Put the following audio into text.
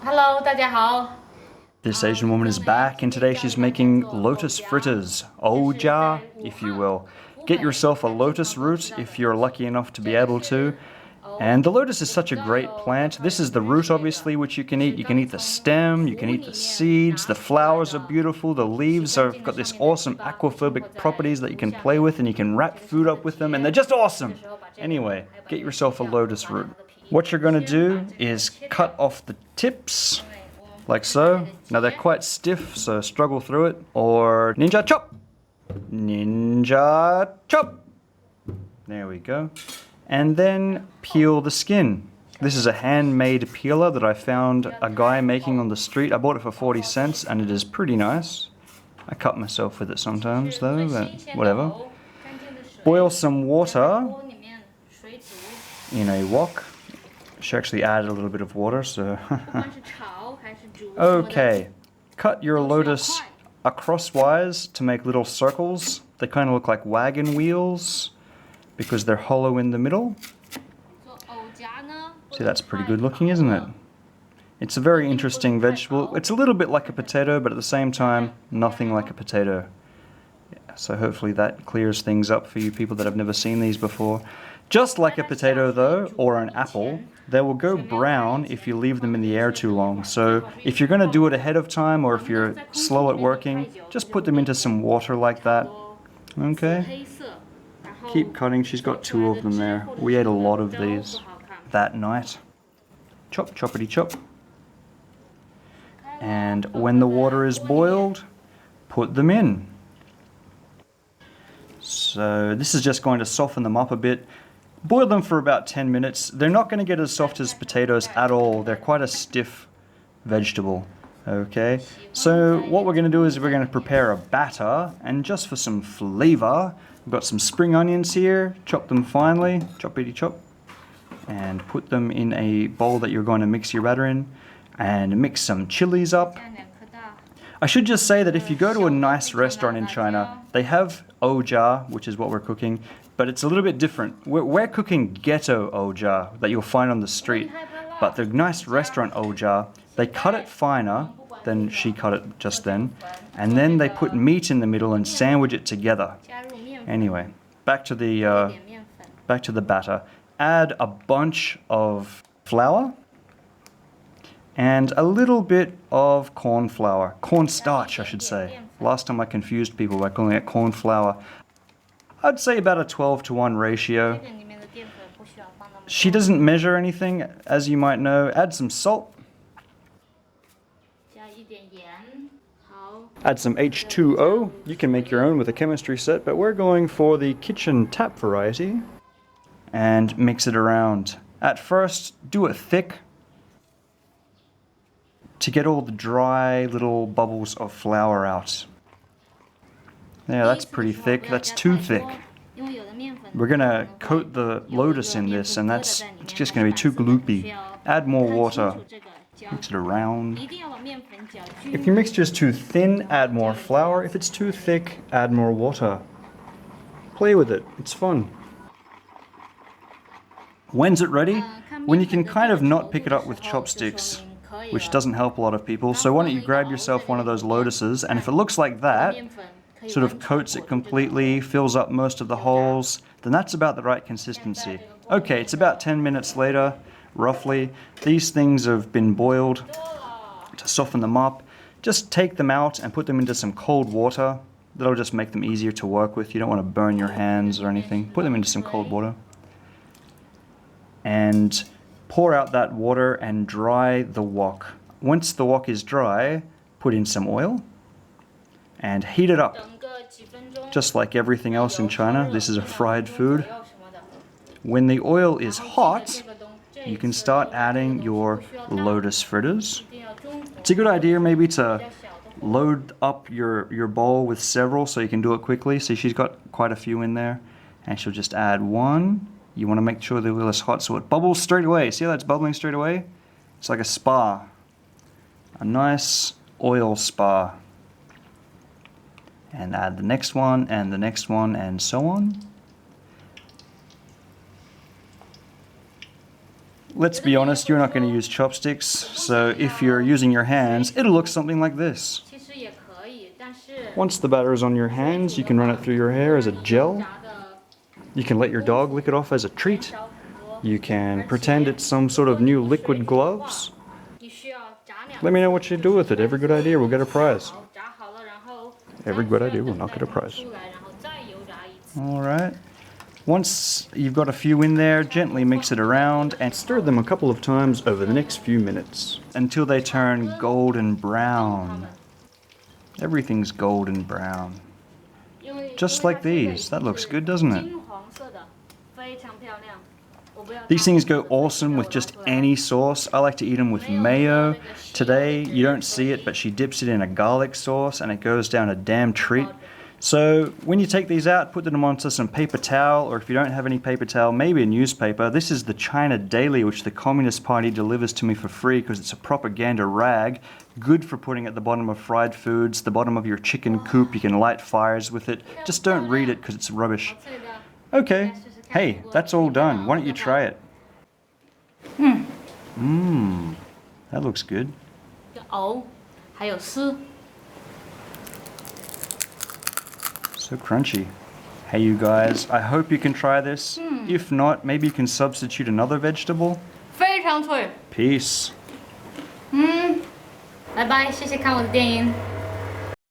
Hello，大家好。This Asian woman is back, and today she's making lotus fritters, oja, if you will. Get yourself a lotus root if you're lucky enough to be able to. And the lotus is such a great plant. This is the root, obviously, which you can eat. You can eat the stem, you can eat the seeds, the flowers are beautiful, the leaves have got this awesome aquaphobic properties that you can play with, and you can wrap food up with them, and they're just awesome! Anyway, get yourself a lotus root. What you're going to do is cut off the tips, like so. Now they're quite stiff, so struggle through it. Or ninja chop! Ninja chop! There we go. And then peel the skin. This is a handmade peeler that I found a guy making on the street. I bought it for 40 cents and it is pretty nice. I cut myself with it sometimes though, but whatever. Boil some water in a wok. She actually added a little bit of water, so... Okay, cut your lotus acrosswise to make little circles. They kind of look like wagon wheels because they're hollow in the middle. See, that's pretty good looking, isn't it? It's a very interesting vegetable. It's a little bit like a potato, but at the same time, nothing like a potato. Yeah, so hopefully that clears things up for you people that have never seen these before. Just like a potato though, or an apple, they will go brown if you leave them in the air too long. So if you're going to do it ahead of time, or if you're slow at working, just put them into some water like that. Okay? Keep cutting, she's got 2 of them there. We ate a lot of these that night. Chop, choppity chop. And when the water is boiled, put them in. So this is just going to soften them up a bit. Boil them for about 10 minutes. They're not going to get as soft as potatoes at all. They're quite a stiff vegetable. Okay, so what we're going to do is we're going to prepare a batter, and just for some flavor, we've got some spring onions here. Chop them finely, choppity chop, and put them in a bowl that you're going to mix your batter in, and mix some chilies up. I should just say that if you go to a nice restaurant in China, they have oja, which is what we're cooking, but it's a little bit different. We're cooking ghetto oja that you'll find on the street, but the nice restaurant oja, they cut it finer than she cut it just then, and then they put meat in the middle and sandwich it together. Anyway, back to the batter. Add a bunch of flour and a little bit of corn flour. Corn starch, I should say. Last time I confused people by calling it corn flour. I'd say about a 12-to-1 ratio. She doesn't measure anything, as you might know. Add some salt. Add some H2O. You can make your own with a chemistry set, but we're going for the kitchen tap variety. And mix it around. At first, do it thick to get all the dry little bubbles of flour out. Yeah, that's pretty thick. That's too thick. We're gonna coat the lotus in this, and it's just gonna be too gloopy. Add more water. Mix it around. If your mixture is too thin, add more flour. If it's too thick, add more water. Play with it. It's fun. When's it ready? When you can kind of not pick it up with chopsticks, which doesn't help a lot of people. So why don't you grab yourself one of those lotuses, and if it looks like that, sort of coats it completely, fills up most of the holes, then that's about the right consistency. Okay, it's about 10 minutes later, roughly. These things have been boiled. To soften them up, just take them out and put them into some cold water. That'll just make them easier to work with. You don't want to burn your hands or anything. Put them into some cold water. And pour out that water and dry the wok. Once the wok is dry, put in some oil and heat it up. Just like everything else in China, this is a fried food. When the oil is hot, you can start adding your lotus fritters. It's a good idea maybe to load up your bowl with several so you can do it quickly. See, she's got quite a few in there, and she'll just add one. You want to make sure the oil is hot so it bubbles straight away. See how that's bubbling straight away? It's like a spa. A nice oil spa. And add the next one, and the next one, and so on. let's be honest, you're not going to use chopsticks, so if you're using your hands, it'll look something like this. 其实也可以，但是 Once the batter is on your hands, you can run it through your hair as a gel. 炸的 You can let your dog lick it off as a treat. You can pretend it's some sort of new liquid gloves. 你需要炸两 Let me know what you do with it. Every good idea will get a prize. 好，炸好了，然后 Every good idea will not get a prize. 出来，然后再油炸一次。 Alright. Once you've got a few in there, gently mix it around and stir them a couple of times over the next few minutes until they turn golden brown. Everything's golden brown. 因为 Just like these. That looks good, doesn't it? 金黄色的，非常漂亮。我不要 These things go awesome with just any sauce. I like to eat them with mayo. Today, you don't see it, but she dips it in a garlic sauce and it goes down a damn treat. So when you take these out, put them onto some paper towel, or if you don't have any paper towel, maybe a newspaper. This is the China Daily, which the Communist Party delivers to me for free because it's a propaganda rag. Good for putting at the bottom of fried foods, the bottom of your chicken coop. You can light fires with it. Just don't read it because it's rubbish. 脆的。 Okay, hey, that's all done. Why don't you try it? Mmm, that looks good. 有藕，还有丝。 So crunchy. Hey you guys, I hope you can try this. If not, maybe you can substitute another vegetable. 非常脆。 Peace. 拜拜，谢谢看我的电影。